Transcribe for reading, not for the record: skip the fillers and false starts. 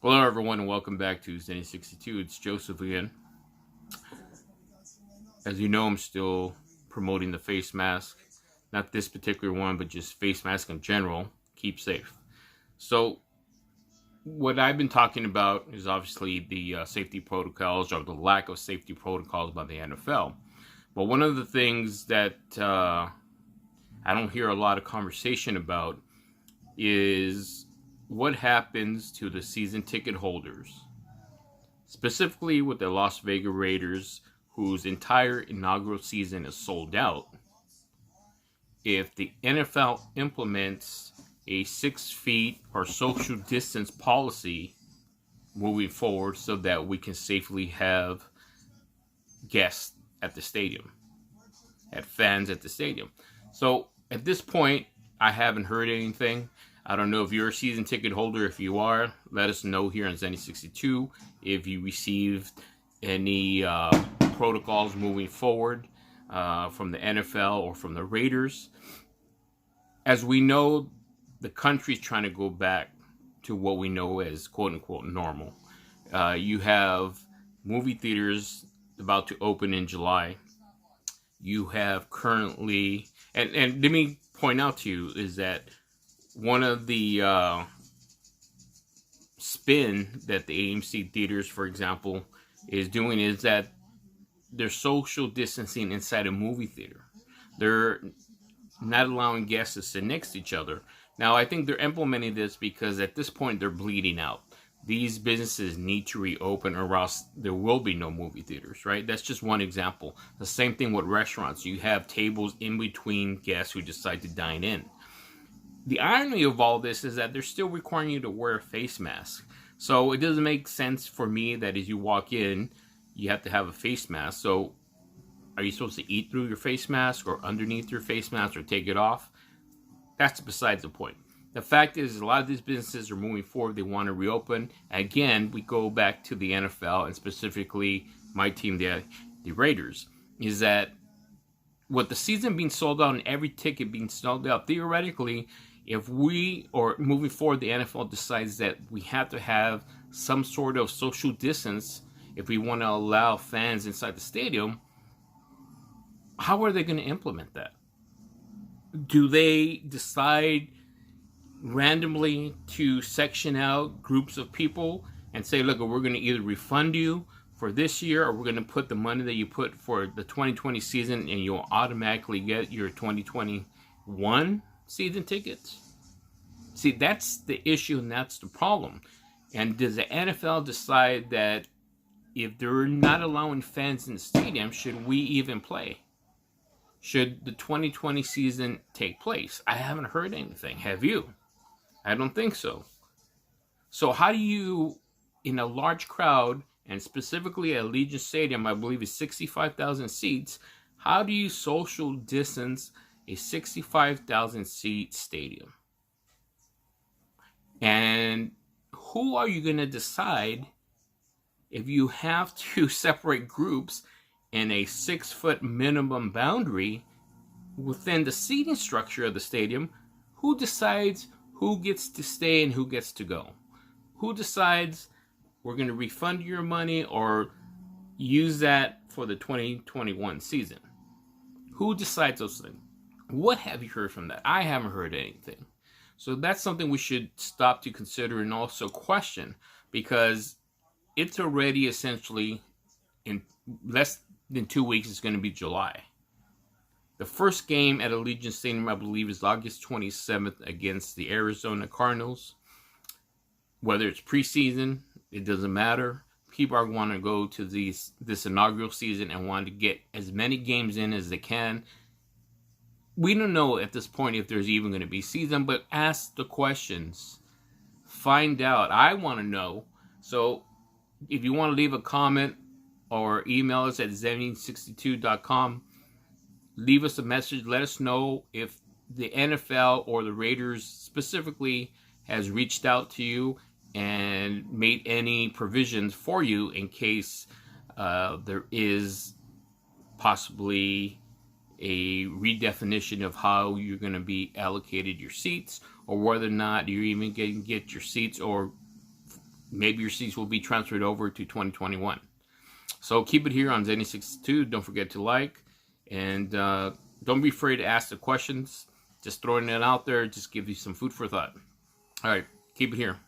Hello, everyone, and welcome back to Zenny 62. It's Joseph again. As you know, I'm still promoting the face mask. Not this particular one, but just face mask in general. Keep safe. So, what I've been talking about is obviously the safety protocols or the lack of safety protocols by the NFL. But one of the things that I don't hear a lot of conversation about is what happens to the season ticket holders, specifically with the Las Vegas Raiders, whose entire inaugural season is sold out. If the NFL implements a 6 feet or social distance policy moving forward so that we can safely have guests at the stadium, at fans at the stadium. So at this point, I haven't heard anything. I don't know if you're a season ticket holder. If you are, let us know here on Zenny62 if you received any protocols moving forward from the NFL or from the Raiders. As we know, the country's trying to go back to what we know as quote unquote normal. You have movie theaters about to open in July. You have currently, and let me point out to you, is that one of the spin that the AMC theaters, for example, is doing is that they're social distancing inside a movie theater. They're not allowing guests to sit next to each other. Now, I think they're implementing this because at this point they're bleeding out. These businesses need to reopen or else there will be no movie theaters, right? That's just one example. The same thing with restaurants. You have tables in between guests who decide to dine in. The irony of all this is that they're still requiring you to wear a face mask. So it doesn't make sense for me that as you walk in, you have to have a face mask. So are you supposed to eat through your face mask or underneath your face mask or take it off? That's besides the point. The fact is, a lot of these businesses are moving forward. They want to reopen. Again, we go back to the NFL and specifically my team, the Raiders, is that with the season being sold out and every ticket being sold out, theoretically, if we, or moving forward, the NFL decides that we have to have some sort of social distance if we want to allow fans inside the stadium, how are they going to implement that? Do they decide randomly to section out groups of people and say, look, we're going to either refund you for this year or we're going to put the money that you put for the 2020 season and you'll automatically get your 2021 season tickets? See, that's the issue and that's the problem. And does the NFL decide that if they're not allowing fans in the stadium, should we even play? Should the 2020 season take place? I haven't heard anything. Have you? I don't think so. So how do you, in a large crowd, and specifically at Allegiant Stadium, I believe it's 65,000 seats, how do you social distance a 65,000 seat stadium? And who are you going to decide if you have to separate groups in a 6-foot minimum boundary within the seating structure of the stadium? Who decides who gets to stay and who gets to go? Who decides we're going to refund your money or use that for the 2021 season? Who decides those things? What have you heard from that? I haven't heard anything. So that's something we should stop to consider and also question, because it's already essentially in less than 2 weeks, it's going to be July. The first game at Allegiant Stadium, I believe, is August 27th against the Arizona Cardinals. Whether it's preseason, it doesn't matter. People are going to go to this inaugural season and want to get as many games in as they can. We don't know at this point if there's even going to be season, but ask the questions. Find out. I want to know. So if you want to leave a comment or email us at zenny62.com, leave us a message. Let us know if the NFL or the Raiders specifically has reached out to you and made any provisions for you in case there is possibly a redefinition of how you're going to be allocated your seats, or whether or not you're even going to get your seats, or maybe your seats will be transferred over to 2021. So keep it here on Zenny62. Don't forget to like, and don't be afraid to ask the questions. Just throwing it out there, just give you some food for thought. All right, keep it here.